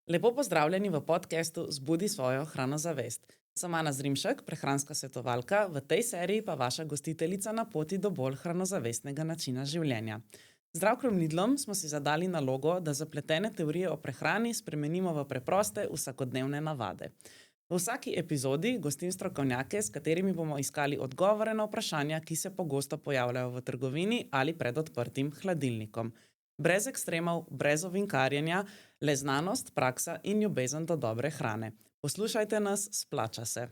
Lepo pozdravljeni v podkastu Zbudi svojo hranozavest. Sem Ana Zrimšek, prehranska svetovalka, v tej seriji pa vaša gostiteljica na poti do bolj hranozavestnega načina življenja. Z Zdravkom Nidlom smo si zadali nalogo, da zapletene teorije o prehrani spremenimo v preproste vsakodnevne navade. V vsaki epizodi gostim strokovnjake, s katerimi bomo iskali odgovore na vprašanja, ki se pogosto pojavljajo v trgovini ali pred odprtim hladilnikom. Brez ekstremov, brez ovinkarjenja, le znanost, praksa in ljubezen do dobre hrane. Poslušajte nas, splača se.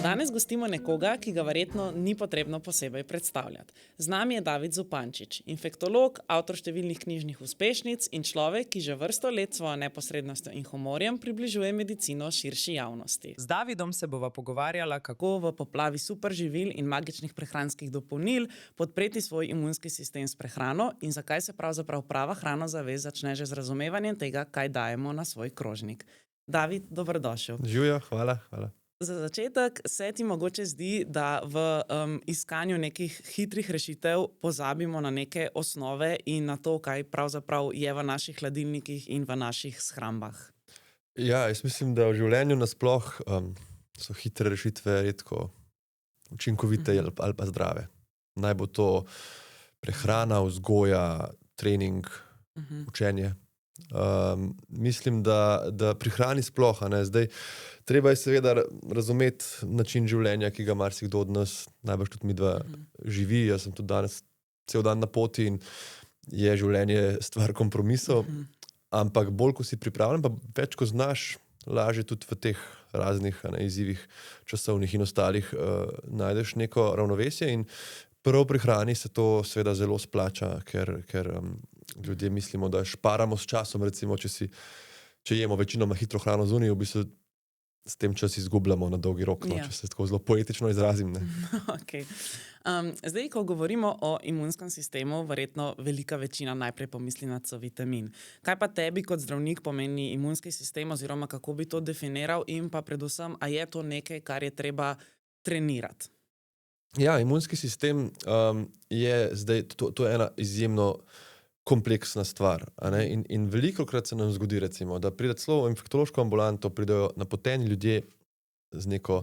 Danes gostimo nekoga, ki ga verjetno ni potrebno posebej predstavljati. Z nami je David Zupančič, infektolog, avtor številnih knjižnih uspešnic in človek, ki že vrsto let svojo neposrednostjo in humorjem približuje medicino širši javnosti. Z Davidom se bova pogovarjala, kako v poplavi superživil in magičnih prehranskih dopolnil podpreti svoj imunski sistem s prehrano in zakaj se pravzaprav prava hranozavest začne že z razumevanjem tega, kaj dajemo na svoj krožnik. David, dobrodošel. Živijo, hvala. Za začetek se ti mogoče zdi, da v iskanju nekih hitrih rešitev pozabimo na neke osnove in na to, kaj pravzaprav je v naših hladilnikih in v naših shrambah. Ja, jaz mislim, da v življenju nasploh so hitre rešitve redko učinkovite ali pa zdrave. Naj bo to prehrana, vzgoja, trening, učenje. Mislim, da pri hrani sploh, zdaj treba je seveda razumeti način življenja, ki ga marsikdo od nas, najbrž tudi midva živi. Jaz sem tudi danes cel dan na poti in je življenje stvar kompromisov, ampak bolj, ko si pripravljen, pa več, ko znaš, lažje tudi v teh raznih izzivih časovnih in ostalih najdeš neko ravnovesje in prav pri hrani se to seveda zelo splača, ker ljudje mislimo, da šparamo s časom, recimo, če jemo večinoma hitro hrano zunaj, v bistvu s tem čas izgubljamo na dolgi rok, če se tako zelo poetično izrazim. Okay. Zdaj, ko govorimo o imunskem sistemu, verjetno velika večina najprej pomisli na C-vitamin. Kaj pa tebi kot zdravnik pomeni imunski sistem oziroma kako bi to definiral in pa predvsem, a je to nekaj, kar je treba trenirati? Ja, imunski sistem je zdaj, to je ena izjemno kompleksna stvar. In velikokrat se nam zgodi, recimo, da pride celo v infektološko ambulanto, pridejo napoteni ljudje z neko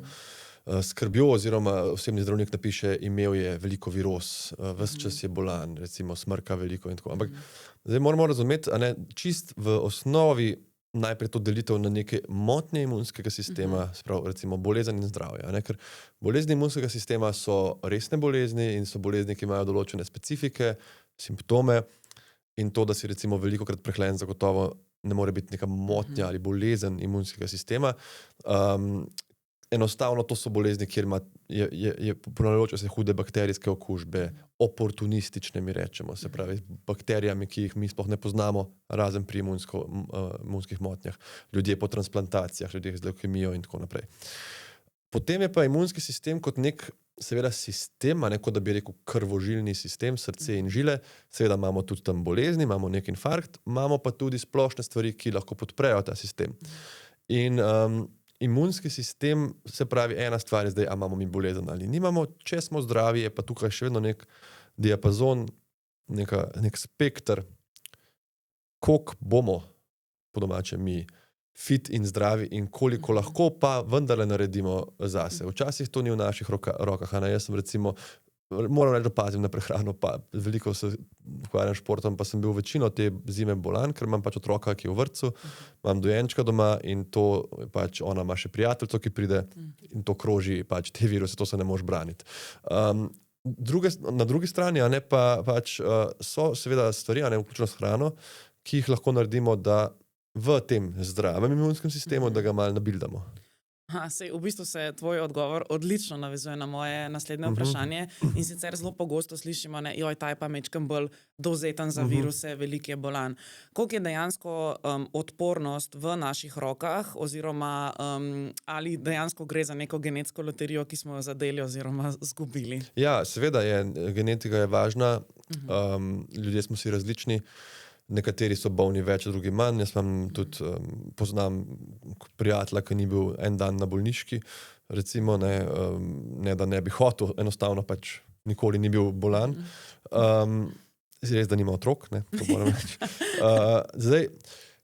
skrbjo oziroma osebni zdravnik napiše, imel je veliko viroz, ves čas je bolan, recimo smrka veliko in tako. Ampak zdaj moramo razumeti, čist v osnovi najprej to delitev na neke motnje imunskega sistema, sprav, recimo bolezen in zdravje. Ker bolezni imunskega sistema so resne bolezni in so bolezni, ki imajo določene specifike, simptome in to, da si recimo velikokrat prehlajen, zagotovo ne more biti neka motnja ali bolezen imunskega sistema. Enostavno to so bolezni, kjer je ponavljajoče se hude bakterijske okužbe, oportunistične mi rečemo, se pravi bakterijami, ki jih mi sploh ne poznamo, razen pri imunskih motnjah. Ljudje po transplantacijah, ljudje z levkemijo in tako naprej. Potem je pa imunski sistem kot nek seveda sistem, kot da bi rekel krvožilni sistem, srce in žile. Seveda imamo tudi tam bolezni, imamo nek infarkt, imamo pa tudi splošne stvari, ki lahko podprejo ta sistem. In imunski sistem, se pravi, ena stvar je zdaj, a imamo mi bolezen ali nimamo, če smo zdravi, je pa tukaj še vedno nek diapazon, nek spekter, koliko bomo po domače mi fit in zdravi in koliko lahko pa vendarle naredimo zase. Včasih to ni v naših rokah. Jaz sem recimo, moram reči, da pazim na prehrano, pa veliko se ukvarjam športom, pa sem bil večino te zime bolan, ker imam pač otroka, ki je v vrtcu, imam dojenčka doma in to pač ona ima še prijateljco, ki pride in to kroži pač te viruse, to se ne moš braniti. Na drugi strani pa pač so seveda stvari, vključno s hrano, ki jih lahko naredimo, da v tem zdravem imunskem sistemu, da ga malo nabildamo. V bistvu se tvoj odgovor odlično navezuje na moje naslednje vprašanje in sicer zelo pogosto slišimo, ta je pa majčkeno bolj dovzeten za viruse, veliko je bolan. Koliko je dejansko odpornost v naših rokah oziroma ali dejansko gre za neko genetsko loterijo, ki smo jo zadeli oziroma zgubili? Ja, seveda je, genetika je važna, ljudje smo si različni. nekateri so bolni več, drugi manj. Jaz tudi poznam prijatelja, ki ni bil en dan na bolniški, recimo, ne da ne bi hotel, enostavno pač nikoli ni bil bolan. Res, da nima otrok, to moram reči. Zdaj,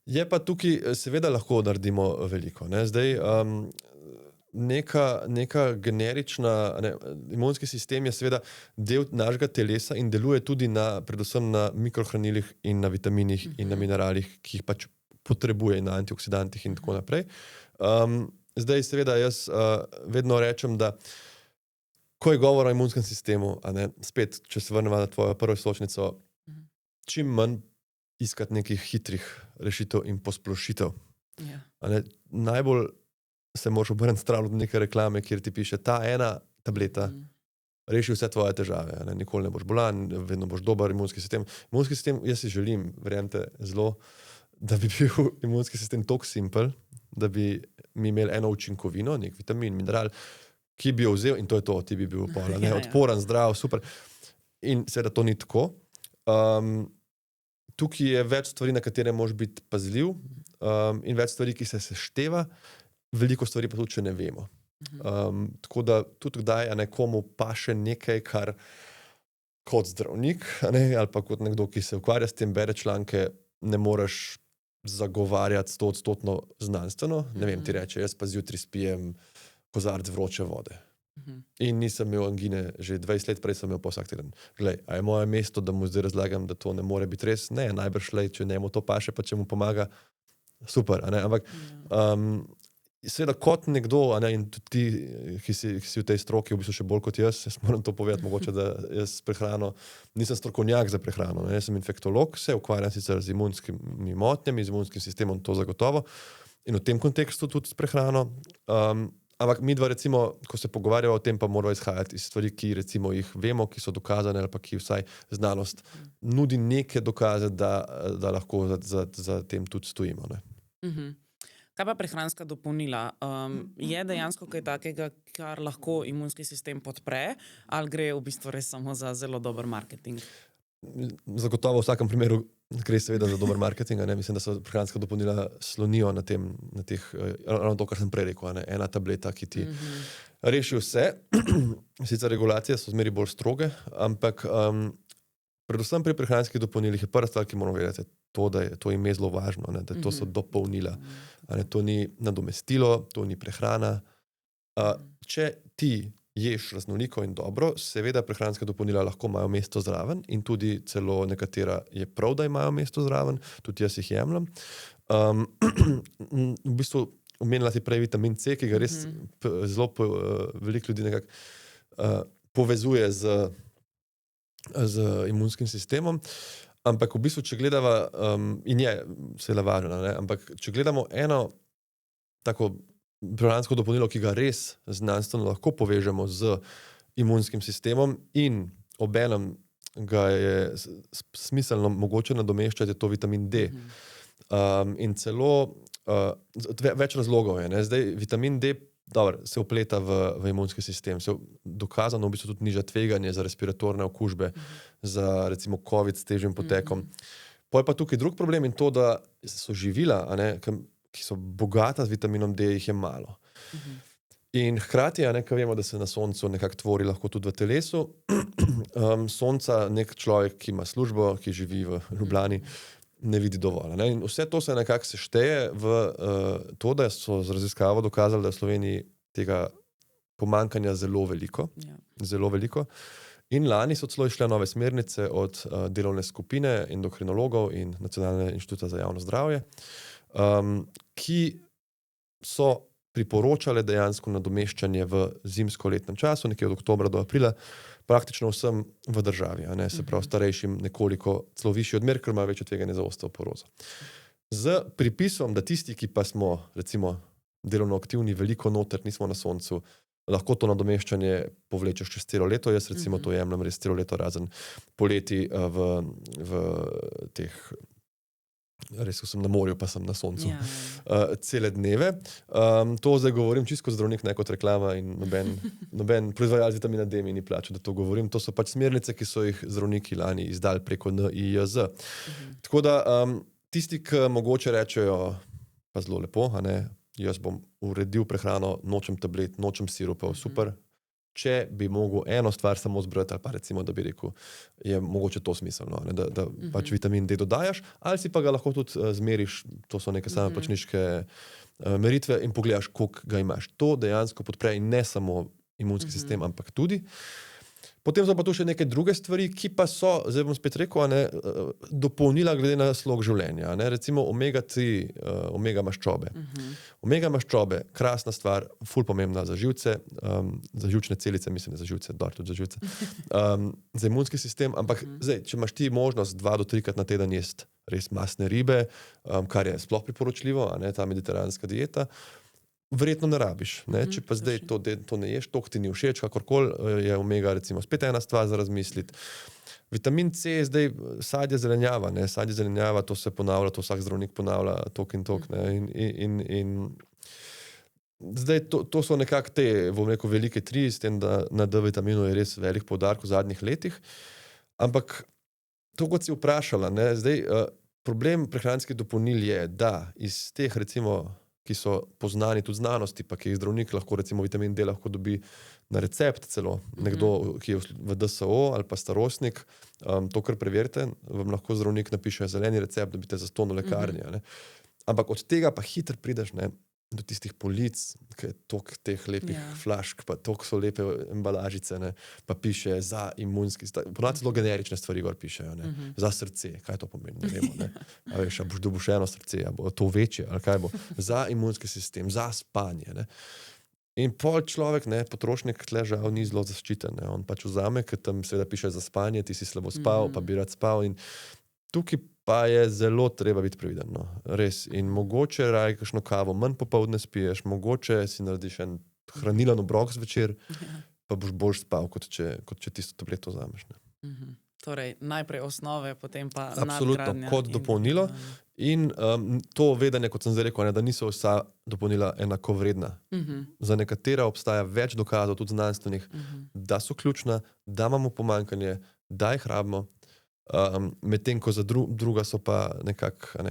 je pa tukaj seveda lahko naredimo veliko. Zdaj, neka generična, imunski sistem je seveda del našega telesa in deluje tudi predvsem na mikrohranilih in na vitaminih in na mineralih, ki jih pač potrebuje, in na antioksidantih in tako naprej. Zdaj, seveda, jaz vedno rečem, da ko je govor o imunskem sistemu, spet, če se vrnemo na tvojo prvo iztočnico, čim manj iskati nekih hitrih rešitev in posplošitev. Najbolj se moraš obrniti stran od neke reklame, kjer ti piše, ta ena tableta reši vse tvoje težave. Nikoli ne boš bolan, vedno boš dober imunski sistem. Imunski sistem, jaz si želim, verjemite, zelo, da bi bil imunski sistem tako simpel, da bi mi imeli eno učinkovino, nek vitamin, mineral, ki bi jo vzel in to je to, ti bi bil odporen, zdrav, super. In seveda to ni tako. Tukaj je več stvari, na katere moraš biti pazljiv, in več stvari, ki se sešteva, veliko stvari pa tudi, če ne vemo. Tako da tudi kdaj nekomu paše nekaj, kar kot zdravnik, ali pa kot nekdo, ki se ukvarja s tem, bere članke, ne moreš zagovarjati 100% znanstveno. Ne vem, ti reče, jaz pa zjutraj spijem kozarec vroče vode. In nisem imel angine, že 20 let prej sem imel pa vsak teden. Glej, a je moje mesto, da mu zdaj razlagam, da to ne more biti res? Ne, najbrž če njemu to paše, pa če mu pomaga, super. Ampak seveda kot nekdo, in tudi ti, ki si v tej stroki, v bistvu še bolj kot jaz moram to povedati, mogoče, da jaz s prehrano nisem strokovnjak za prehrano. Jaz sem infektolog, se ukvarjam sicer z imunskimi motnjami, z imunskim sistemom, to zagotovo, in v tem kontekstu tudi s prehrano. Ampak midva, recimo, ko se pogovarjava o tem, pa moramo izhajati iz stvari, ki recimo jih vemo, ki so dokazane, ali pa ki vsaj znanost nudi neke dokaze, da lahko za tem tudi stojimo. Kaj pa prehranska dopolnila? Je dejansko kaj takega, kar lahko imunski sistem podpre, ali gre v bistvu res samo za zelo dober marketing? Zagotovo v vsakem primeru gre seveda za dober marketing. Mislim, da so prehranska dopolnila slonijo na teh, ravno to, kar sem prej rekel, ena tableta, ki ti reši vse. Sicer regulacije so zmeri bolj stroge, ampak predvsem pri prehranskih dopolnilih je prva stvar, ki moramo vedeti, to, da je to ime zelo važno, da to so dopolnila. To ni nadomestilo, to ni prehrana. Če ti ješ raznoliko in dobro, seveda prehranska dopolnila lahko imajo mesto zraven in tudi celo nekatera je prav, da imajo mesto zraven, tudi jaz jih jemljem. V bistvu omenila si prej vitamin C, ki ga res zelo veliko ljudi nekako povezuje z imunskim sistemom, ampak v bistvu, če gledava, in je seveda važno, ampak če gledamo eno tako prehransko dopolnilo, ki ga res znanstveno lahko povežemo z imunskim sistemom in obenem ga je smiselno mogoče nadomeščati, je to vitamin D. In celo več razlogov je. Zdaj, vitamin D se vpleta v imunski sistem, se dokazano v bistvu tudi niža tveganje za respiratorne okužbe, za recimo COVID s težjim potekom. Potem je pa tukaj drug problem in to, da so živila, ki so bogata z vitaminom D, jih je malo. In hkrati, ko vemo, da se na soncu nekako tvori lahko tudi v telesu, sonca nek človek, ki ima službo, ki živi v Ljubljani, ne vidi dovolj. In vse to se nekako sešteje v to, da so z raziskavo dokazali, da je v Sloveniji tega pomanjkanja zelo veliko. Zelo veliko. In lani so celo išle nove smernice od delovne skupine endokrinologov in Nacionalnega inštituta za javno zdravje, ki so priporočale dejansko nadomeščanje v zimsko-letnem času, nekje od oktobra do aprila, praktično vsem v državi. Se pravi, starejšim nekoliko celo višji odmer, ker ima večje tveganje za osteoporozo. Z pripisom, da tisti, ki pa smo recimo delovno aktivni, veliko noter, nismo na soncu, lahko to nadomeščanje povlečeš čez celo leto. Jaz recimo to jemljem res celo leto, razen poleti v teh Res, ko sem na morju, pa sem na soncu Ja. cele dneve. To zdaj govorim čisto kot zdravnik, ne kot reklama in noben proizvajalec vitamina D mi ni plačal, da to govorim. To so pač smernice, ki so jih zdravniki lani izdali preko NIJZ. Tako da tisti, ki mogoče rečejo, pa zelo lepo, a ne, jaz bom uredil prehrano, nočem tablet, nočem sirupov, super. Če bi mogel eno stvar samo zbrati, ali pa recimo, da bi rekel, je mogoče to smiselno, ne, da pač vitamin D dodajaš, ali si pa ga lahko tudi zmeriš, to so neke same plačniške meritve in pogledaš, koliko ga imaš. To dejansko podpre in ne samo imunski sistem, ampak tudi. Potem so pa tu še neke druge stvari, ki pa so, zdaj bom spet rekel, a ne, dopolnila glede na slog življenja. Ne, recimo omega-3, omega maščobe. Omega maščobe, krasna stvar, ful pomembna za živce, za živčne celice, mislim, za živce, tudi za živce, za imunski sistem, ampak zdaj, če imaš ti možnost 2 do 3 krat na teden jesti res masne ribe, kar je sploh priporočljivo, a ne, ta mediteranska dieta, verjetno ne rabiš. Ne? Če pa zdaj to ne ješ, to ti ni všeč, kakorkoli, je omega recimo spet ena stvar za razmisliti. Vitamin C je zdaj sadje zelenjava, ne? Sadje zelenjava, to se ponavlja, to vsak zdravnik ponavlja tok in tok. Ne? In zdaj to so nekako te, bom rekel, velike tri, s tem, da na D vitaminu je res velik poudarek v zadnjih letih. Ampak to, kot si vprašala, ne? Zdaj problem prehranskih dopolnil je, da iz teh recimo ki so poznani tudi znanosti, pa ki jih zdravnik lahko, recimo vitamin D lahko dobi na recept celo. Nekdo, ki je v DSO ali pa starostnik, to kar preverite, vam lahko zdravnik napiše zeleni recept, dobite zastonj v lekarni. Ne? Ampak od tega pa hitro prideš, ne, do tistih polic, ki je toliko teh lepih flašk, pa toliko so lepe embalažice, ne, pa piše za imunski, ponavadi zelo generične stvari gor pišejo, ne, za srce, kaj to pomeni, ne vemo, ne, a veš, a boš dobil še eno srce, a bo to večje, ali kaj bo, za imunski sistem, za spanje, ne. In pol človek, ne, potrošnik tle žal ni zelo zaščiten, ne, on pač vzame, ker tam seveda piše za spanje, ti si slabo spal, pa bi rad spal in tukaj pa je zelo treba biti previden, no, res. In mogoče raje kakšno kavo manj popoldne spiješ, mogoče si narediš en hranilen obrok zvečer, pa boš bolj spal, kot če tisto tableto vzameš. Ne. Torej, najprej osnove, potem pa absolutno, nadgradnja. kot dopolnilo. In to vedenje, kot sem zdaj rekel, ne, da niso vsa dopolnila enako vredna. Za nekatera obstaja več dokazov, tudi znanstvenih, da so ključna, da imamo pomanjkanje, da jih rabimo, medtem ko za druga so pa nekako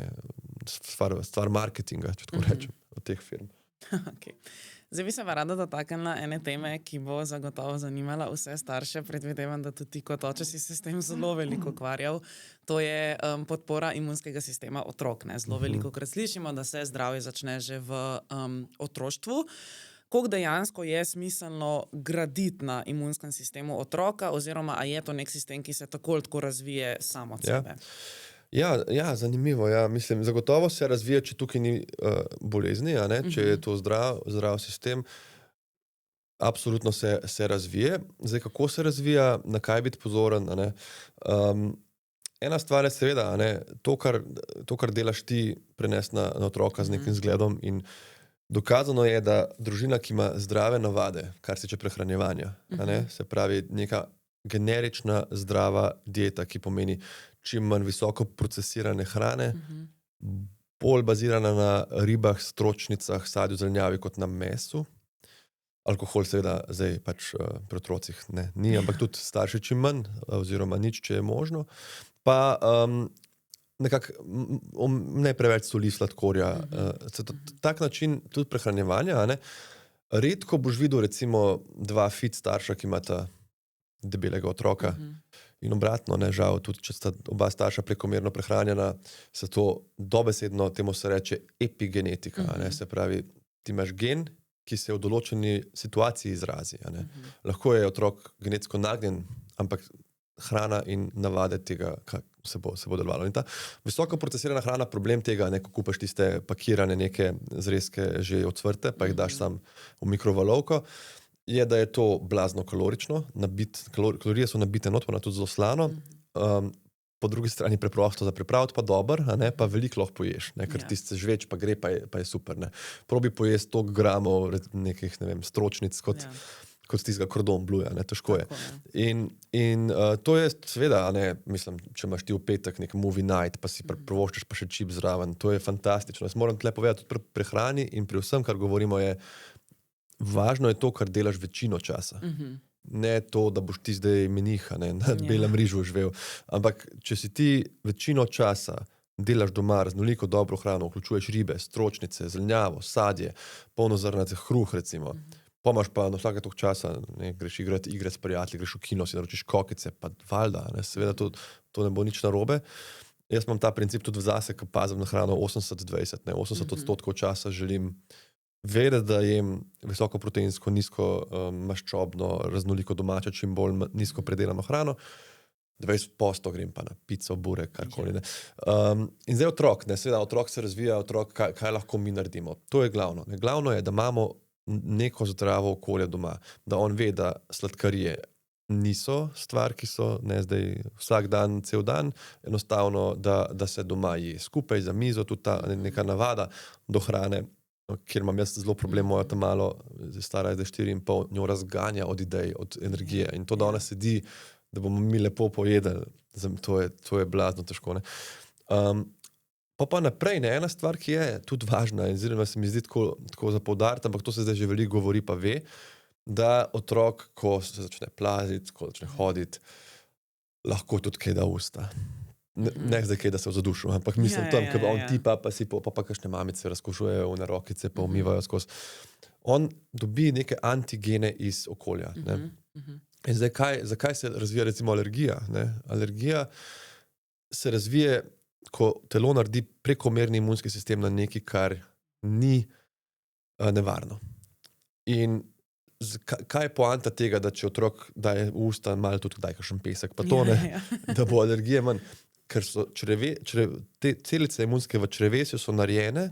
stvar marketinga, če tako rečem, od teh firm. Okay. Zdaj bi se pa rada dotaknila ene teme, ki bo zagotovo zanimala vse starše. Predvidevam, da tudi ti kot oče si se s tem zelo veliko ukvarjal. To je podpora imunskega sistema otrok. Ne? Zelo velikokrat slišimo, da se zdravje začne že v otroštvu. Koliko dejansko je smiselno graditi na imunskem sistemu otroka, oziroma a je to nek sistem, ki se tako ali tako razvije samo od sebe? Ja, zanimivo. Ja. Mislim, zagotovo se razvija, če tukaj ni bolezni, a ne? Če je to zdrav sistem, absolutno se razvije. Zdaj, kako se razvija, na kaj biti pozoren, a ne? Ena stvar je seveda, a ne, to, kar delaš ti, prenesti na otroka z nekim zgledom in dokazano je, da družina, ki ima zdrave navade, kar se tiče prehranjevanja, a ne, se pravi neka generična zdrava dieta, ki pomeni čim manj visoko procesirane hrane, bolj bazirana na ribah, stročnicah, sadju, zelenjavi kot na mesu. Alkohol seveda zdaj pač pri otrocih ni, ampak tudi starši čim manj, oziroma nič, če je možno. Pa nekako ne preveč soli, sladkorja. Tak način tudi prehranjevanja, a ne, redko boš videl recimo 2 fit starša, ki imata debelega otroka. In obratno, ne, žal, tudi če sta oba starša prekomerno prehranjena, se to dobesedno, temu se reče epigenetika, ne, se pravi, ti imaš gen, ki se v določeni situaciji izrazi, a ne. Lahko je otrok genetsko nagnjen, ampak hrana in navade tega, se bo delovalo. In ta visoko procesirana hrana, problem tega, ne, ko kupaš tiste pakirane neke zrezke že ocvrte, pa jih daš sam v mikrovalovko, je, da je to blazno kalorično, kalorije so nabite not, pa tudi zelo slano, po drugi strani preprosto za pripraviti, pa dober, a ne, pa veliko lahko poješ, ne, ker tiste žveč pa gre, pa je super, ne. Probi pojesti toliko gramov nekih, ne vem, stročnic, kot tistega kordon bluja, težko je. Tako, In to je seveda, mislim, če imaš ti v petek nek movie night, pa si privoščiš pa še čip zraven, to je fantastično. Jaz moram tle povedati, tudi pri prehrani in pri vsem, kar govorimo, je važno je to, kar delaš večino časa. Ne to, da boš ti zdaj menih, na belem rižu živel. Ampak, če si ti večino časa delaš doma raznoliko dobro hrano, vključuješ ribe, stročnice, zelenjavo, sadje, polnozrnate, hruh recimo, pomaš pa na vsake toliko časa, greš igrati igre s prijatelji, greš v kino, si naročiš kokice, pa valjda, seveda to ne bo nič narobe. Jaz imam ta princip tudi zase, ko pazim na hrano 80-20, 80% časa želim vedeti, da jem visoko proteinsko, nizko maščobno, raznoliko domače, čim bolj nizko predelano hrano, 20% grem pa na pico, burek, karkoli. In zdaj seveda otrok se razvija, kaj lahko mi naredimo. To je glavno. Glavno je, da imamo neko zdravo okolje doma, da on ve, da sladkarije niso stvar, ki so zdaj vsak dan, cel dan, enostavno, da se doma je skupaj za mizo, tudi ta neka navada do hrane, kjer imam jaz zelo problem, moja ta malo, stara je zdaj 4,5, njo razganja od idej, od energije in to, da ona sedi, da bomo mi lepo pojedli, to je blazno težko. Pa naprej, ena stvar, ki je tudi važna in zelo se mi zdi tako za poudariti, ampak to se zdaj že veliko govori pa ve, da otrok, ko se začne plaziti, ko začne hoditi, lahko tudi kaj da usta. Ne zdaj kaj, da se v zadušu, ampak mislim tam, ko on tipa, pa kakšne mamice razkošujejo v rokice, pa umivajo skozi. On dobi neke antigene iz okolja. In zdaj, zakaj se razvija recimo alergija? Alergija se razvije, ko telo naredi prekomerni imunski sistem na nekaj, kar ni nevarno. In kaj je poanta tega, da če otrok daje v usta malo tudi daj kakšen pesek, pa to da bo alergije manj. Ker so te celice imunske v črevesju so narejene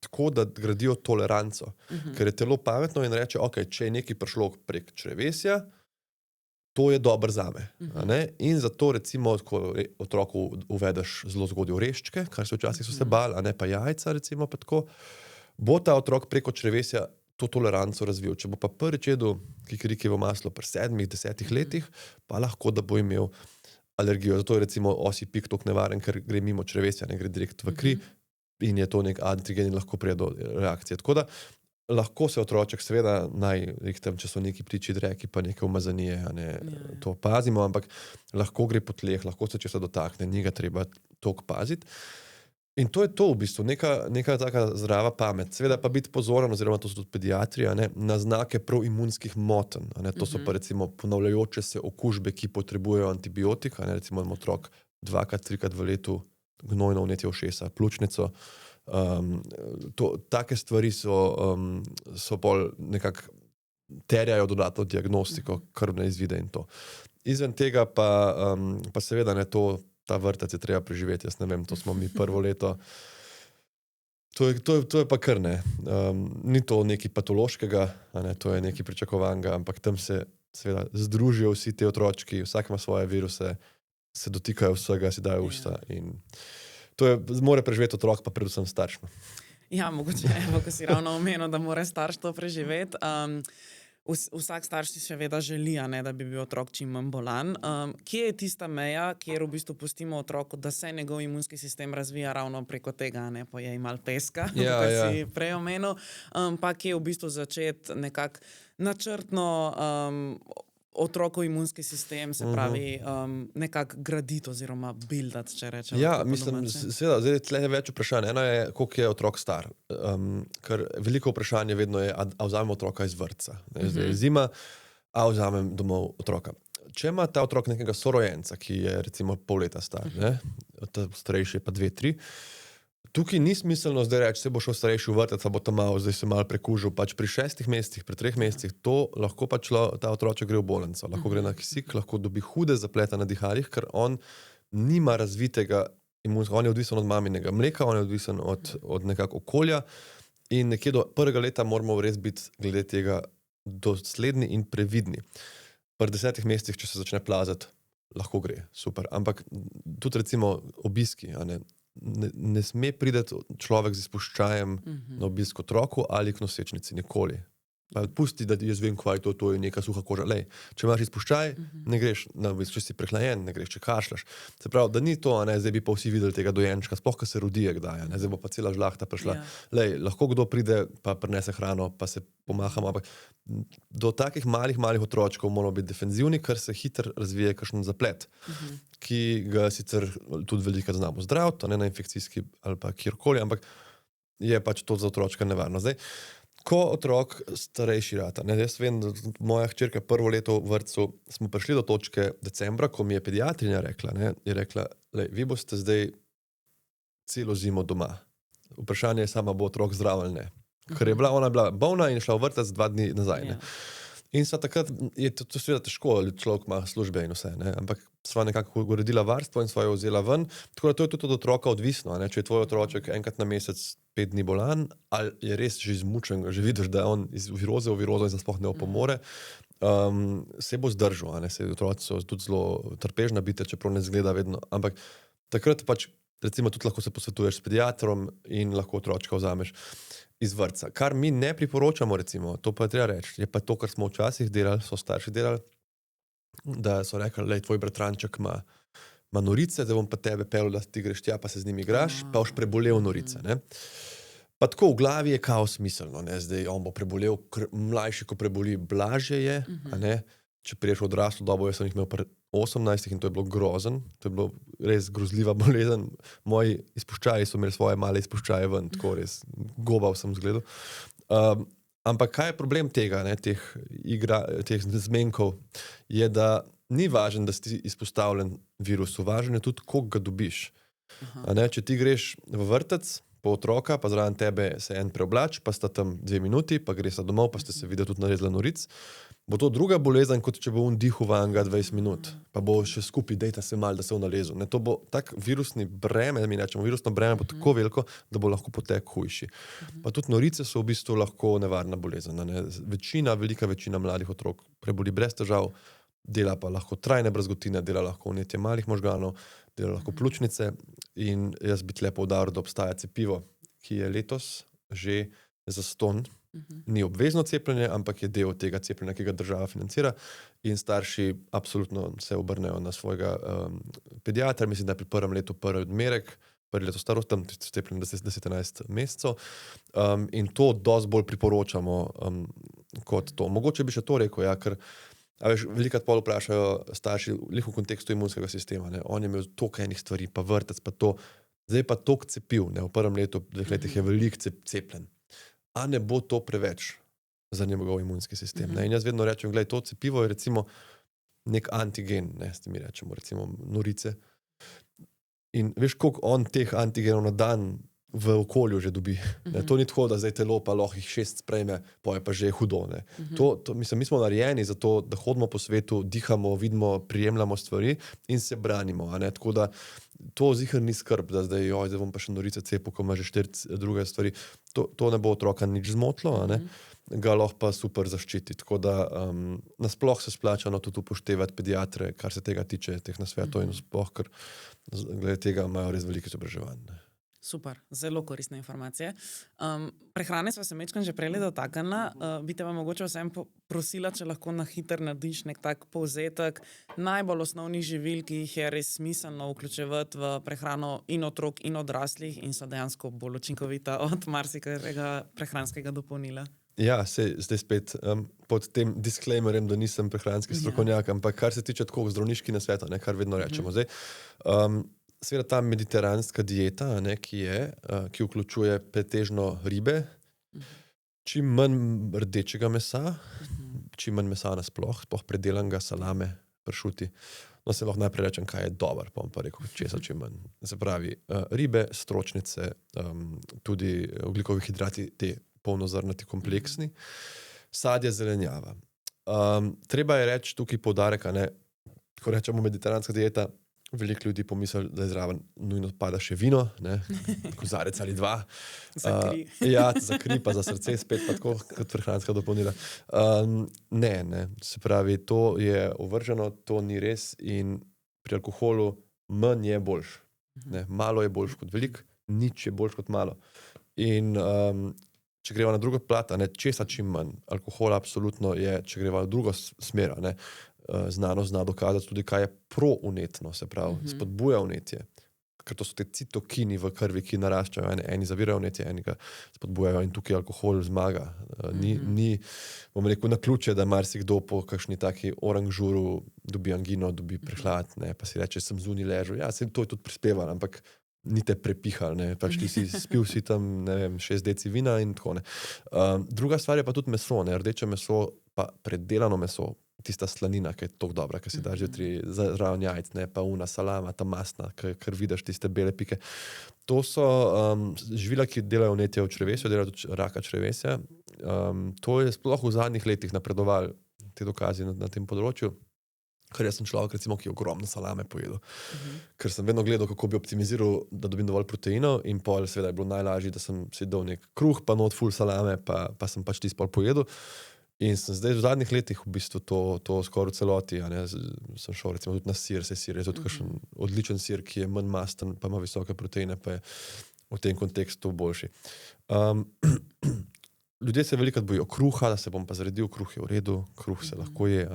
tako, da gradijo toleranco. Ker je telo pametno in reče, ok, če je nekaj prišlo prek črevesja, to je dobro zame. In zato recimo, ko otroku uvedeš zelo zgodaj oreščke, kar se včasih so se bali, pa jajca recimo, pa tako, bo ta otrok preko črevesja to toleranco razvil. Če bo pa prvič jedel kikirikevo maslo pri 7-10 letih, pa lahko, da bo imel alergijo. Zato je recimo osji pik toliko nevaren, ker gre mimo črevesja, ne gre direkt v kri in je to nek antigen in lahko pride do reakcije. Tako da lahko se otroček seveda če so neki ptičji dreki, pa neke umazanije, to pazimo, ampak lahko gre po tleh, lahko se česa dotakne, ni ga treba toliko paziti. In to je to v bistvu, neka taka zdrava pamet. Seveda pa biti pozoren, oziroma to so tudi pediatrija, na znake proimunskih motenj. To so pa recimo ponavljajoče se okužbe, ki potrebujejo antibiotik, recimo otrok 2-3 v letu gnojno vnetje ušesa, pljučnico. Take stvari so bolj nekako terjajo dodatno diagnostiko, krvne izvide in to. Izven tega pa seveda ta vrtec je treba preživeti, jaz ne vem, to smo mi prvo leto. To je pa kar ne. Ni to nekaj patološkega, to je nekaj pričakovanega, ampak tam se seveda združijo vsi te otročki, vsak ima svoje viruse, se dotikajo vsega, si dajo usta in to mora preživeti otrok, pa predvsem starš. Ja, mogoče, ko si ravno omenil, da mora starš to preživeti. Vsak starš si seveda želi, da bi bil otrok čim manj bolan. Kje je tista meja, kjer v bistvu pustimo otroku, da se njegov imunski sistem razvija ravno preko tega, pojej malo peska, kot si prej omenil, pa kje v bistvu začeti nekako načrtno otrokov imunski sistem, se pravi, nekako graditi oziroma buildati, če rečemo. Ja, mislim, seveda, zdaj tle je več vprašanj. Eno je, koliko je otrok star. Ker veliko vprašanje vedno je, a vzamem otroka iz vrtca. Zdaj je zima, a vzamem domov otroka. Če ima ta otrok nekega sorojenca, ki je recimo pol leta star, starejši je pa 2-3, tukaj ni smiselno zdaj reči, se bo šel starejši v vrtec, bo tam malo, zdaj se malo prekužil. Pač pri 6 mesecih, pri 3 mesecih, to lahko pač ta otroček gre v bolnico. Lahko gre na kisik, lahko dobi hude zaplete na dihalih, ker on nima razvitega imunskega, on je odvisen od maminega mleka, on je odvisen od nekako okolja in nekje do 1. leta moramo res biti glede tega dosledni in previdni. Pri 10 mesecih, če se začne plazati, lahko gre, super. Ampak tudi recimo obiski, ne sme priti človek z izpuščajem na obisk otroku ali k nosečnici, nikoli. Pa pusti, da jaz vem, kaj je to je neka suha koža. Lej, če imaš izpuščaj, ne greš, če si prehlajen, ne greš, če kašljaš. Se pravi, da ni to, zdaj bi pa vsi videli tega dojenčka, sploh, ko se rodi, kdaj, zdaj bo pa cela žlahta prišla. Lej, lahko kdo pride, pa prinese hrano, pa se pomahamo, ampak do takih malih otročkov moramo biti defenzivni, ker se hitro razvije kakšen zaplet, ki ga sicer tudi veliko znamo zdraviti, ne na infekcijski ali pa kjerkoli, ampak je pač to za otročka nevarno. Zdaj, ko otrok starejši rata, jaz vem, da moja hčerka prvo leto v vrtcu, smo prišli do točke decembra, ko mi je pediatrinja rekla, je rekla, lej, vi boste zdaj celo zimo doma. Vprašanje je sama, bo otrok zdrav ali ne. Ker je ona bila bolna in šla v vrtec 2 dni nazaj. Ne. In so takrat, je to seveda težko, človek ima službe in vse, ampak sva nekako uredila varstvo in sva jo vzela ven, tako da to je tudi od otroka odvisno, če je tvoj otroček enkrat na mesec 5 dni bolan, ali je res že izmučen, že vidiš, da je on iz viroze v virozo in se sploh ne opomore, se bo zdržal, se otroci so tudi zelo trpežna bitja, čeprav ne zgleda vedno, ampak takrat pač recimo tudi lahko se posvetuješ s pediatrom in lahko otročka vzameš iz vrtca. Kar mi ne priporočamo, recimo, to pa je treba reči, je pa to, kar smo včasih delali, so starši delali, da so rekli, lej, tvoj bratranček ima norice, da bom pa tebe pel, da ti greš tja, pa se z njim igraš, pa boš prebolel norice. Ne? Pa tako v glavi je kao smiselno, zdaj on bo prebolel, mlajši, ko preboli, blažje je, a ne? Če priješ v odraslo dobo, jaz sem jih imel pri 18 in to je bilo grozen, to je bilo res grozljiva bolezen. Moji izpuščaji so imeli svoje male izpuščaje ven, tako res gobav sem zgledal. Ampak kaj je problem tega, teh zmenkov, je, da ni važno, da si izpostavljen virusu, važno je tudi, koliko ga dobiš. Če ti greš v vrtec po otroka, pa zraven tebe se en preoblač, pa sta tam 2 minuti, pa greš domov, pa ste se videli tudi narezla noric, bo to druga bolezen, kot če bo on dihal vanga 20 minut, pa bo še skupaj, dejta se mal, da se on nalezu. To bo tak virusni breme, mi rečemo, virusno breme bo tako veliko, da bo lahko potek hujši. Pa tudi norice so v bistvu lahko nevarna bolezen. Velika večina mladih otrok preboli brez težav, dela pa lahko trajne brazgotine, dela lahko vnetje malih možganov, dela lahko pljučnice in jaz bi tle poudaril, da obstaja cepivo, ki je letos že zastonj. Ni obvezno cepljenje, ampak je del tega cepljenja, ki ga država financira in starši absolutno se obrnejo na svojega pediatra, mislim, da je pri prvem letu prvi odmerek, prvi leto starost, tam cepljenje 10-11 mesecev in to dosti bolj priporočamo kot to. Mogoče bi še to rekel, ker velikokrat pol vprašajo starši v kontekstu imunskega sistema, on je imel toliko enih stvari, pa vrtec, pa to, zdaj pa toliko cepiv, v prvem letu, 2 letih je veliko cepljen. A ne bo to preveč za njegov imunski sistem. In jaz vedno rečem, gledaj, to cepivo je recimo nek antigen, s tem mi rečemo, recimo norice. In veš, koliko on teh antigenov na dan v okolju že dobi. To ni tako, da zdaj telo pa lahko jih 6 sprejme, pa je pa že hudo. Mi smo narejeni za to, da hodimo po svetu, dihamo, vidimo, prijemljamo stvari in se branimo. Tako da to ziher ni skrb, da zdaj bom pa še norice cepil, ko ima že 4 druge stvari. To ne bo otroka nič zmotilo, ga lahko pa super zaščiti. Tako da nasploh se splača tudi upoštevati pediatre, kar se tega tiče, teh nasvetov in sploh, ker glede tega imajo res veliko izobraževanja. Super, zelo koristne informacije. Prehrane sva se mečkam že prej dotaknila. Bi te pa mogoče vsem prosila, če lahko na hitro narediš nek tak povzetek najbolj osnovnih živil, ki jih je res smiselno vključevati v prehrano in otrok in odraslih in so dejansko bolj učinkovita od marsikega prehranskega dopolnila. Ja, zdaj spet pod tem disclaimerjem, da nisem prehranski strokovnjak, ampak kar se tiče tako zdravniški nasvetov, kar vedno rečemo. Zdaj, seveda ta mediteranska dieta, ki vključuje pretežno ribe, čim manj rdečega mesa, čim manj mesa nasploh, sploh predelanega, salame, pršuti. No, se lahko najprej rečem, kaj je dober, pa bom pa rekel, česa čim manj. Se pravi, ribe, stročnice, tudi ogljikovi hidrati, te polnozrnati, kompleksni, sadje, zelenjava. Treba je reči tukaj poudarek, ko rečemo mediteranska dieta, veliko ljudi pomisli, da je zraven nujno pada še vino, kozarec ali 2. Za kri. Za kri, pa za srce spet, pa tako kot prehranska dopolnila. Ne. Se pravi, to je ovrženo, to ni res in pri alkoholu manj je boljš. Malo je boljš kot veliko, nič je boljš kot malo. In če greva na drugo plat, česa čim manj. Alkohola absolutno je, če greva v drugo smer, znanost zna dokazati tudi, kaj je prounetno, se pravi, spodbuja vnetje. Ker to so te citokini v krvi, ki naraščajo, eni zavirajo vnetje, eni ga spodbujajo in tukaj alkohol zmaga. Ni, bom rekel, naključje, da marsikdo po kakšni taki oranžuru dobi angino, dobi prehlad, pa si reče, sem zunaj ležal. Ja, se to je tudi prispevalo, ampak ni te prepihal, pač ti si spil si tam, 6 deci vina in tako ne. Druga stvar je pa tudi meso, rdeče meso, pa predelano meso, tista slanina, ki je toliko dobra, ki si daš jutri zraven jajc, pa una salama, ta masna, ker vidiš tiste bele pike. To so živila, ki delajo vnetje v črevesju, delajo tudi raka črevesja. To je sploh v zadnjih letih napredoval te dokazi na tem področju. Ker jaz sem človek, recimo, ki je ogromno salame pojedel. Ker sem vedno gledal, kako bi optimiziral, da dobim dovolj proteinov in pol seveda je bilo najlažje, da sem si dal nek kruh, pa not ful salame, pa sem pač tisto pol pojedel. In sem zdaj v zadnjih letih v bistvu to skoraj v celoti, sem šel recimo tudi na sir, sir je tudi kakšen odličen sir, ki je manj masten, pa ima visoke proteine, pa je v tem kontekstu boljši. Ljudje se velikokrat bojijo kruha, da se bom pa zaredil, kruh je v redu, kruh se lahko je,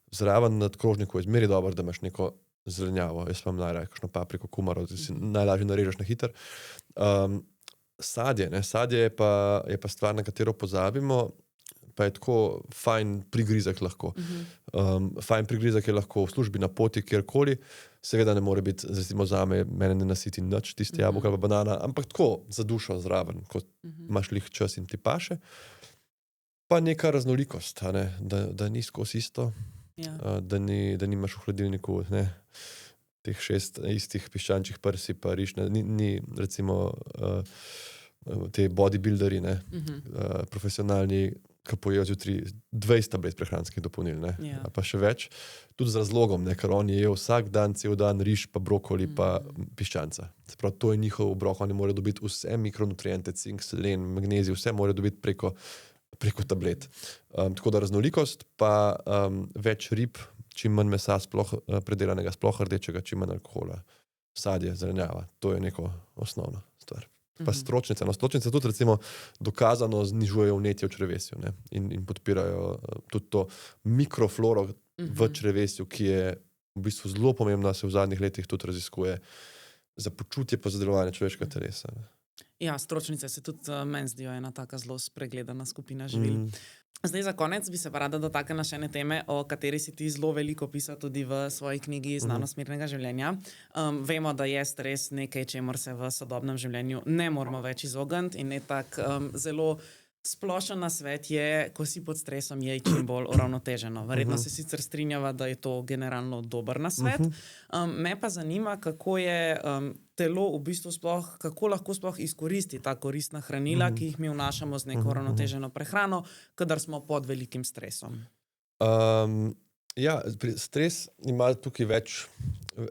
Zraven nad krožniku je zmeri dobro, da imaš neko zelenjavo. Jaz imam najraje kakšno papriko, kumaro, da si najlažje narežeš na hiter. Sadje je pa stvar, na katero pozabimo, pa je tako fajn prigrizek lahko. Fajn prigrizek je lahko v službi, na poti, kjerkoli. Seveda ne more biti, recimo zame, mene ne nasiti nič, tiste jabolka ali banana, ampak tako za dušo zraven, ko imaš lih čas in ti paše. Pa neka raznolikost, da ni skozi isto, da nimaš v hladilniku teh 6 istih piščančjih prsi, pa riž, ni recimo te bodybuilderi, profesionalni, ki pojejo zjutri 20 tablet prehranskih dopolnil, pa še več. Tudi z razlogom, ker oni jejo vsak dan, cel dan riž, pa brokoli, pa piščanca. Se pravi, to je njihov obrok, oni morajo dobiti vse mikronutriente, cink, selen, magnezij, vse morajo dobiti preko tablet. Tako da raznolikost, pa več rib, čim manj mesa, sploh predelanega, sploh rdečega, čim manj alkohola. Sadje, zelenjava, to je neko osnovna stvar. Pa stročnice. Stročnice tudi recimo dokazano znižujejo vnetje v črevesju in podpirajo tudi to mikrofloro v črevesju, ki je v bistvu zelo pomembna, se v zadnjih letih tudi raziskuje za počutje pa za delovanje človeškega telesa. Ja, stročnice se tudi meni zdijo ena taka zelo spregledana skupina živil. Zdaj za konec bi se pa rada dotaknila še ene teme, o kateri si ti zelo veliko pisal tudi v svoji knjigi Znanost mirnega življenja. Vemo, da je stres nekaj, čemur se v sodobnem življenju ne moramo več izogniti in tak zelo splošen nasvet je, ko si pod stresom, je čim bolj uravnoteženo. Verjetno se sicer strinjava, da je to generalno dober nasvet. Me pa zanima, kako je telo v bistvu sploh, kako lahko sploh izkoristi ta koristna hranila, ki jih mi vnašamo z neko uravnoteženo prehrano, kadar smo pod velikim stresom. Stres ima tukaj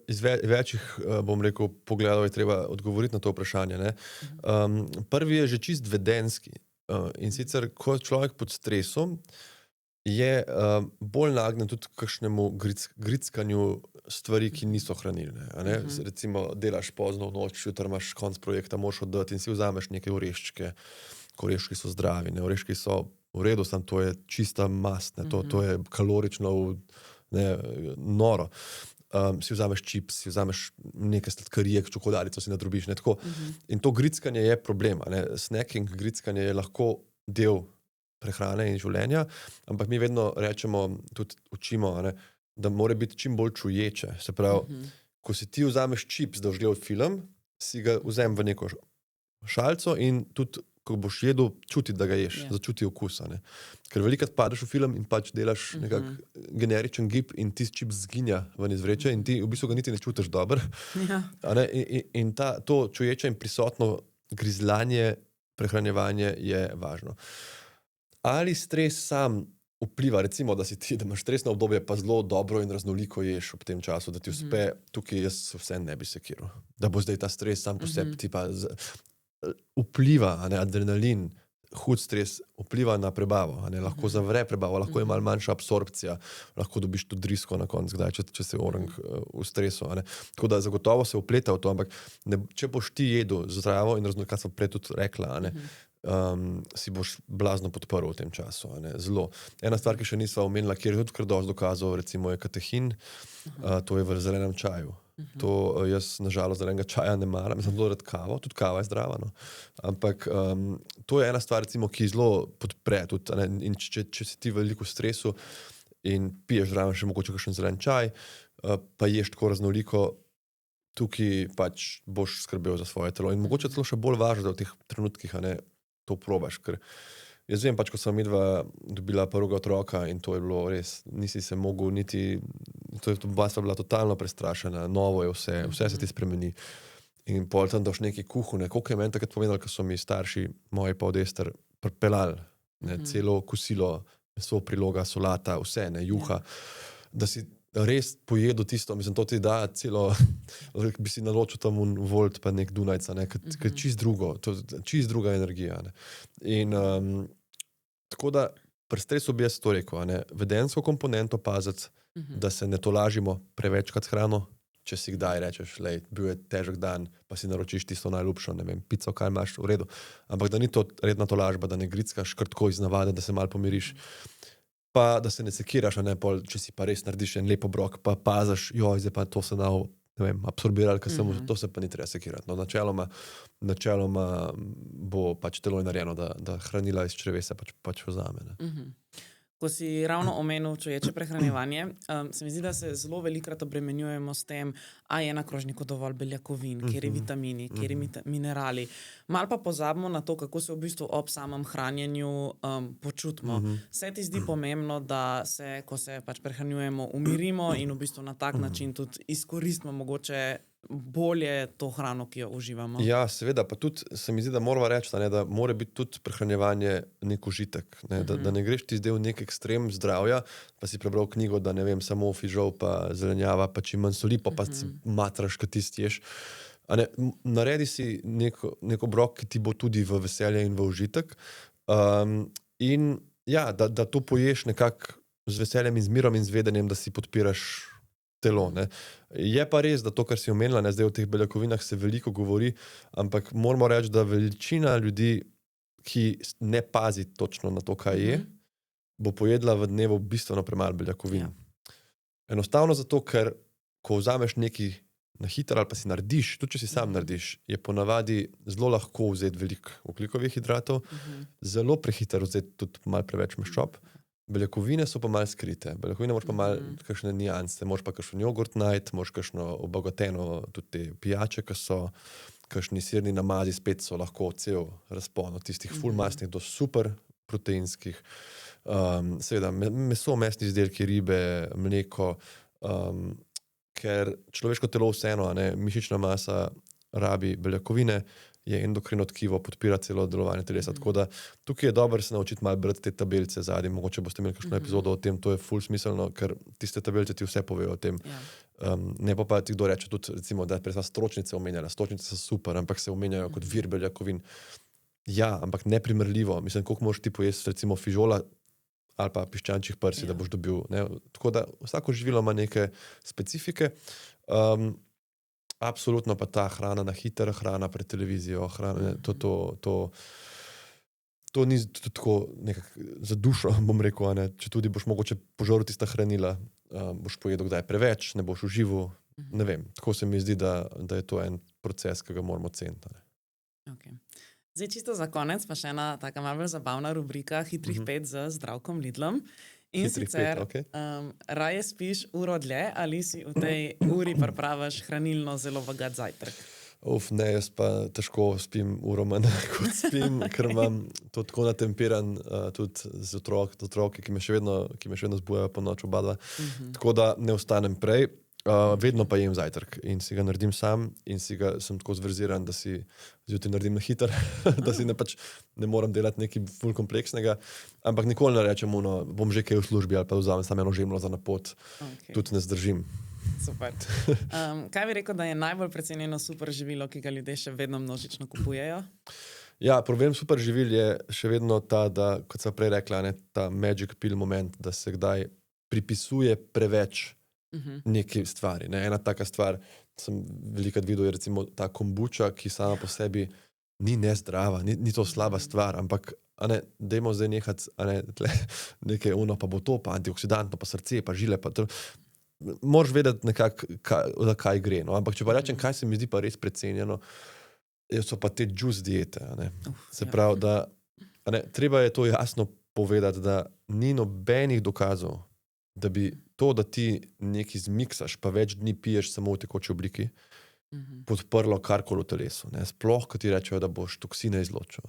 iz večjih, bom rekel, pogledov je treba odgovoriti na to vprašanje. Prvi je že čist vedenski. In sicer, ko je človek pod stresom, je bolj nagnjen tudi k kakšnemu grickanju stvari, ki niso hranilne. Recimo, delaš pozno v noč, jutri imaš konc projekta, moraš oddati in si vzameš neke oreščke. Oreščki so zdravi, oreščki so v redu, samo to je čista mast, to je kalorično noro. Si vzameš čips, si vzameš neke sladkarije, čokoladico si nadrobiš. In to grickanje je problem. Snacking, grickanje je lahko del prehrane in življenja, ampak mi vedno rečemo, tudi učimo, da mora biti čim bolj čuječe. Se pravi, ko si ti vzameš čips, da boš gledal film, si ga vzem v neko šalco in tudi ko boš jedel, čuti, da ga ješ, začuti okus. Ker velikokrat padeš v film in pač delaš nekak generičen gib in ti čips zginja ven iz vreče in ti v bistvu ga niti ne čutiš dobro. In to čuječe in prisotno grizljanje, prehranjevanje je važno. Ali stres sam vpliva, recimo, da imaš stresno obdobje, pa zelo dobro in raznoliko ješ ob tem času, da ti uspe, tukaj jaz vse ne bi sekiral. Da bo zdaj ta stres sam po sebi ti pa vpliva, adrenalin, hud stres vpliva na prebavo, lahko zavre prebavo, lahko je malo manjša absorpcija, lahko dobiš tudi drisko na konc, če se orang v stresu. Tako da zagotovo se vpleta v to, ampak če boš ti jedel zdravo in raznoliko, kar sem prej tudi rekla, si boš blazno podprl v tem času. Zelo. Ena stvar, ki še nisva omenila, kjer je tudi kar dosti dokazov, recimo je katehin, to je v zelenem čaju. To jaz, nažalost, zelenega čaja ne maram, sem zelo rad kavo, tudi kava je zdrava. No. Ampak to je ena stvar, recimo, ki zelo podpre. Tudi, in če si ti veliko v stresu in piješ zraven še mogoče kakšen zelen čaj, pa ješ tako raznoliko, tukaj pač boš skrbel za svoje telo. In mogoče celo še bolj važno, da v teh trenutkih to probaš. Ker jaz vem, pač, ko sem midva dobila prvega otroka in to je bilo res, nisi se mogel niti, oba sva bila totalno prestrašena, novo je vse se ti spremeni. In pol tam daš neki kuhune, koliko je meni takrat povedal, ko so mi starši, moji pa od Ester, pripeljali celo kosilo, meso, priloga, solata, vse, juha, da si res pojedo tisto, mislim, to ti da celo, bi si naločil tam Volt pa nek Dunajca, ker čist druga energija. In tako da pri stresu bi jaz to rekel, vedensko komponento paziti, da se ne tolažimo prevečkrat s hrano, če si kdaj rečeš, lej, bil je težek dan, pa si naročiš tisto najljubšo, ne vem, pico, kaj imaš, v redu. Ampak da ni to redna tolažba, da ne grickaš kar tako iz navade, da se malo pomiriš. Pa da se ne sekiraš, pol, če si pa res narediš en lep obrok, pa pazaš, zdaj pa to se absorbirali, to se pa ni treba sekirati. No, načeloma bo pač telo narejeno, da hranila iz črevesa pač vzame. Ko si ravno omenil čuječe prehranjevanje, se mi zdi, da se zelo velikokrat obremenjujemo s tem, a je na krožniku dovolj beljakovin, kjer je vitamini, kjer je minerali. Mal pa pozabimo na to, kako se v bistvu ob samem hranjenju počutimo. Se ti zdi pomembno, da se, ko se pač prehranjujemo, umirimo in v bistvu na tak način tudi izkoristimo mogoče bolje to hrano, ki jo uživamo? Ja, seveda, pa tudi se mi zdi, da moramo reči, da mora biti tudi prehranjevanje nek užitek. Da ne greš ti zdaj v nek ekstrem zdravja, pa si prebral knjigo, da ne vem, samo fižol pa zelenjava, pa čim manj soli, pa si matraš, kad ti stiješ. Naredi si nek obrok, ki ti bo tudi v veselje in v užitek. In ja, da to poješ nekako z veseljem in z mirom in z vedenjem, da si podpiraš telo. Je pa res, da to, kar si omenila, zdaj o teh beljakovinah se veliko govori, ampak moramo reči, da večina ljudi, ki ne pazi točno na to, kaj je, bo pojedla v dnevu bistveno premalo beljakovin. Enostavno zato, ker ko vzameš nekaj na hitro ali pa si narediš, tudi če si sam narediš, je ponavadi zelo lahko vzeti veliko ogljikovih hidratov, zelo prehitro vzeti tudi malo preveč maščob. Beljakovine so pa malo skrite. Beljakovine moraš pa malo kakšne nijanse, moraš pa kakšen jogurt najti, moraš kakšno obogateno tudi te pijače, ki so kakšni sirni namazi, spet so lahko cel razpon od tistih ful mastnih do super proteinskih. Seveda, meso, mesni izdelki, ribe, mleko, ker človeško telo vseeno, mišična masa rabi beljakovine, je endokrino tkivo, podpira celo delovanje telesa. Tako da tukaj je dobro se naučiti malo brati te tabelice zadnji. Mogoče boste imeli kakšno epizodo o tem, to je ful smiselno, ker tiste tabelice ti vse povejo o tem. Ne pa ti kdo reče tudi, recimo, da prej sva stročnice omenjala. Stročnice so super, ampak se omenjajo kot vir beljakovin. Ja, ampak neprimerljivo. Mislim, koliko moraš ti pojesti, recimo, fižola ali pa piščančjih prsi, da boš dobil. Tako da vsako živilo ima neke specifike. Absolutno pa ta hrana na hitro, hrana pred televizijo, to ni tako nekako za dušo, bom rekel, če tudi boš mogoče požrl tista hranila, boš pojedel kdaj preveč, ne boš užival, ne vem. Tako se mi zdi, da je to en proces, ki ga moramo ceniti. Okay. Zdaj čisto za konec pa še ena taka malo bolj zabavna rubrika hitrih 5 z Zdravkom Lidlom. In sicer, raje spiš uro dlje ali si v tej uri pripraviš hranilno zelo bogat zajtrk? Ne, jaz pa težko spim uro manj, kot spim, ker imam to tako natemperan tudi z otroki, ki me še vedno zbujajo po noč oba dva. Tako da ne ostanem prej. Vedno pa jem zajtrk in si ga naredim sam in sem tako zverziran, da si zjutraj naredim na hitro, da si ne moram delati nekaj ful kompleksnega, ampak nikoli ne rečem, bom že kaj v službi ali pa vzamem samo eno žemljo za na pot, tudi ne zdržim. Super. Kaj bi rekel, da je najbolj precenjeno super živilo, ki ga ljudje še vedno množično kupujejo? Ja, problem super živil je še vedno ta, da, kot sem prej rekla, ta magic pill moment, da se kdaj pripisuje preveč neke stvari. Ena taka stvar, sem velikrat videl, je recimo ta kombuča, ki sama po sebi ni nezdrava, ni to slaba stvar, ampak dajmo zdaj nehati, nekaj pa bo to, pa antioksidantno, pa srce, pa žile, pa to. Moraš vedeti nekako, za kaj gre. No? Ampak če pa rečem, kaj se mi zdi pa res precenjeno, so pa te juice diete. Se pravi, da treba je to jasno povedati, da ni nobenih dokazov, da bi to, da ti nekaj zmiksaš, pa več dni piješ samo v tekoči obliki, podprlo karkoli v telesu. Sploh, ko ti rečejo, da boš toksine izločil.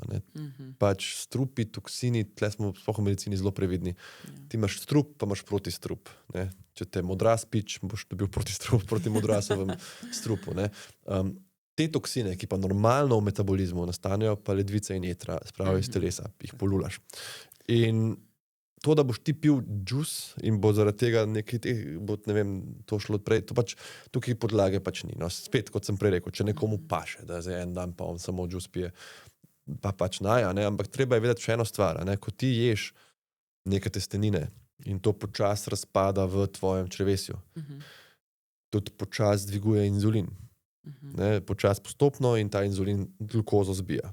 Pač strupi, toksini, tle smo sploh v medicini zelo previdni. Ti imaš strup, pa imaš protistrup. Če te modras pič, boš dobil protistrup proti modrasovem strupu. Te toksine, ki pa normalno v metabolizmu nastanejo, pa ledvice in jetra spravijo iz telesa, jih polulaš. In to, da boš ti pil džus in bo zaradi tega to šlo odprej, to pač tukaj podlage pač ni. No, spet, kot sem prej rekel, če nekomu paše, da za en dan pa on samo džus pije, pa pač ampak treba je vedeti še eno stvar, ko ti ješ neke testenine in to počas razpada v tvojem črevesju, tudi počas dviguje inzulin. Počas postopno in ta inzulin glukozo zbija.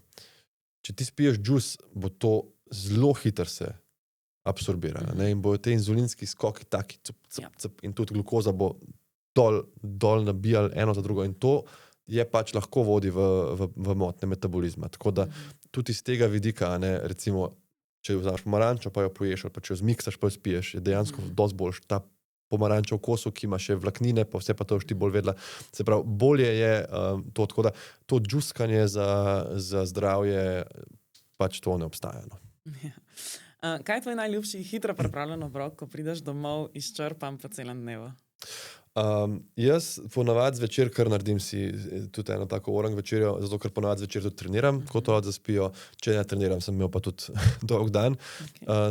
Če ti spiješ džus, bo to zelo hitro se absorbira. In bojo te inzulinski skoki taki in tudi glukoza bo dol nabijali eno za drugo in to je pač lahko vodi v motnje metabolizma. Tako da tudi iz tega vidika, recimo, če vzameš pomarančo, pa jo poješ, ali pa če jo zmiksaš, pa jo spiješ, je dejansko dosti boljš ta pomaranča v kosu, ki ima še vlaknine, pa vse pa to už ti bolj vedela. Se pravi, bolje je to, tako da to džuskanje za zdravje pač to ne obstaja. No. Kaj je tvoj najljubši hitro pripravljen obrok, ko prideš domov izčrpan po celem dnevu? Jaz ponavadi zvečer kar naredim si tudi eno tako orang večerjo, zato ker ponavadi zvečer tudi treniram, ko to zaspijo. Če ne treniram, sem imel pa tudi dolg dan.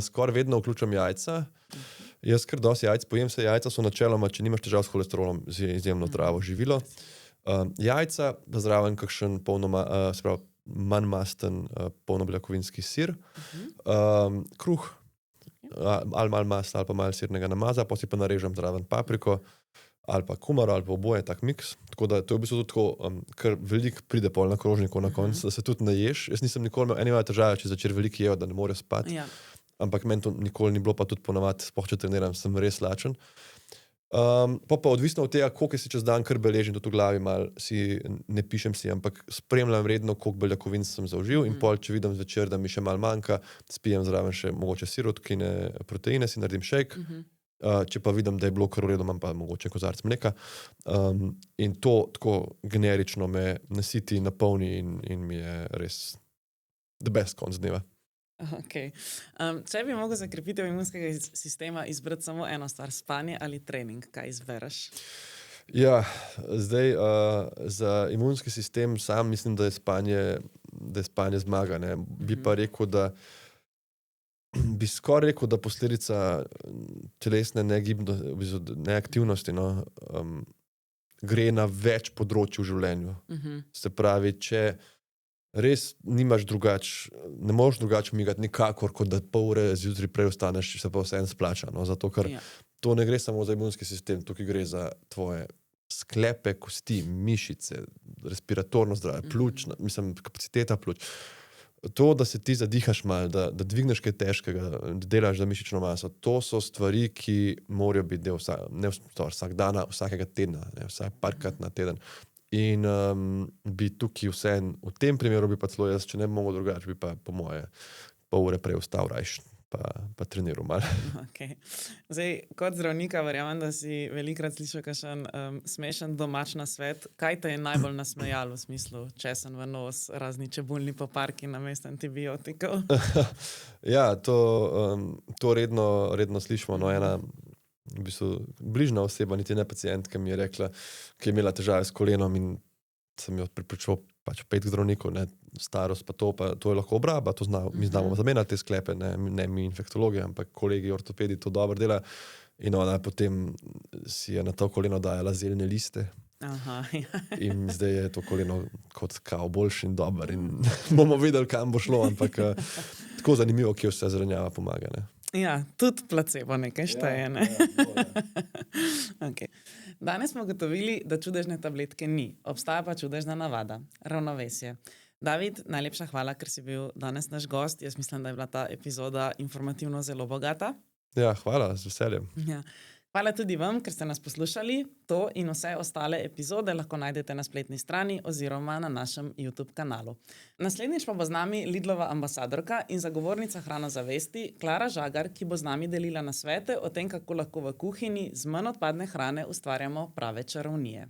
Skoraj vedno vključam jajca. Jaz kar dosti jajc pojem, se jajca so načeloma, če nimaš težav s holesterolom, izjemno zdravo živilo. Jajca, pa zraven kakšen manj masten polnobeljakovinski sir, kruh, ali malo masla, ali pa malo sirnega namaza, potem si pa narežem zraven papriko, ali pa kumaro, ali pa oboje, tak miks. Tako da to je v bistvu tudi tako, ker veliko pride pol na krožniku na koncu, da se tudi naješ. Jaz nisem nikoli imel, eni imajo težave, če začer veliko jejo, da ne morejo spati. Ampak meni to nikoli ni bilo, pa tudi ponavadi, sploh če treniram, sem res lačen. Pa odvisno od tega, koliko si čez dan kar beležim, tudi v glavi malo ne pišem si, ampak spremljam redno, koliko beljakovin sem zaužil in pol, če vidim zvečer, da mi še malo manjka, spijem zraven še mogoče sirotkine, proteine, si naredim šejk. Če pa vidim, da je bilo kar v redu, imam pa mogoče kozarec mleka. In to tako generično me nasiti, napolni in mi je res the best konc dneva. Okay. Če bi mogel za krepitev imunskega sistema izbrati samo eno stvar, spanje ali trening, kaj izbereš? Ja, zdaj za imunski sistem sam mislim, da je spanje zmaga. Bi pa rekel, bi skoraj rekel, da posledica telesne neaktivnosti gre na več področij v življenju. Se pravi, če res nimaš ne moreš drugače umigati nikakor, kot da pol ure zjutraj prej ostaneš, se pa vse en splača. Zato, ker to ne gre samo za imunski sistem, tukaj gre za tvoje sklepe, kosti, mišice, respiratorno zdravje, pljučna, kapaciteta pljuč. To, da se ti zadihaš malo, da dvigneš kaj težkega, da delaš za mišično maso, to so stvari, ki morajo biti del vsak dana, vsakega tedna, vsaj parkrat na teden. In bi tukaj v tem primeru bi pa celo jaz, če ne bi mogel drugače, bi pa po moje pol ure prej vstal rajš, pa treniral malo. Okay. Zdaj, kot zdravnika verjamem, da si velikokrat slišal kakšen smešen domač nasvet. Kaj te je najbolj nasmejalo v smislu česen v nos, razni čebulni poparki namesto antibiotikov? Ja, to redno slišimo. Ena v bistvu bližna oseba, niti ne pacientka, mi je rekla, ki je imela težave s kolenom in sem jo pripričal pač 5 zdravnikov, starost pa to je lahko obraba, mi znamo zamenjati te sklepe, ne mi infektologi, ampak kolegi ortopedi to dobro delajo. In ona potem si je na to koleno dajala zeljne liste. In zdaj je to koleno kot kao boljši in dober in bomo videli, kam bo šlo, ampak tako zanimivo, kje vse zelenjava pomaga. Ja, tudi placebo nekaj šteje. Okay. Danes smo ugotovili, da čudežne tabletke ni. Obstaja pa čudežna navada, ravnovesje. David, najlepša hvala, ker si bil danes naš gost. Jaz mislim, da je bila ta epizoda informativno zelo bogata. Ja, hvala, z veseljem. Ja. Hvala tudi vam, ker ste nas poslušali. To in vse ostale epizode lahko najdete na spletni strani oziroma na našem YouTube kanalu. Naslednjič pa bo z nami Lidlova ambasadorka in zagovornica hranozavesti Klara Žagar, ki bo z nami delila nasvete o tem, kako lahko v kuhinji z manj odpadne hrane ustvarjamo prave čarovnije.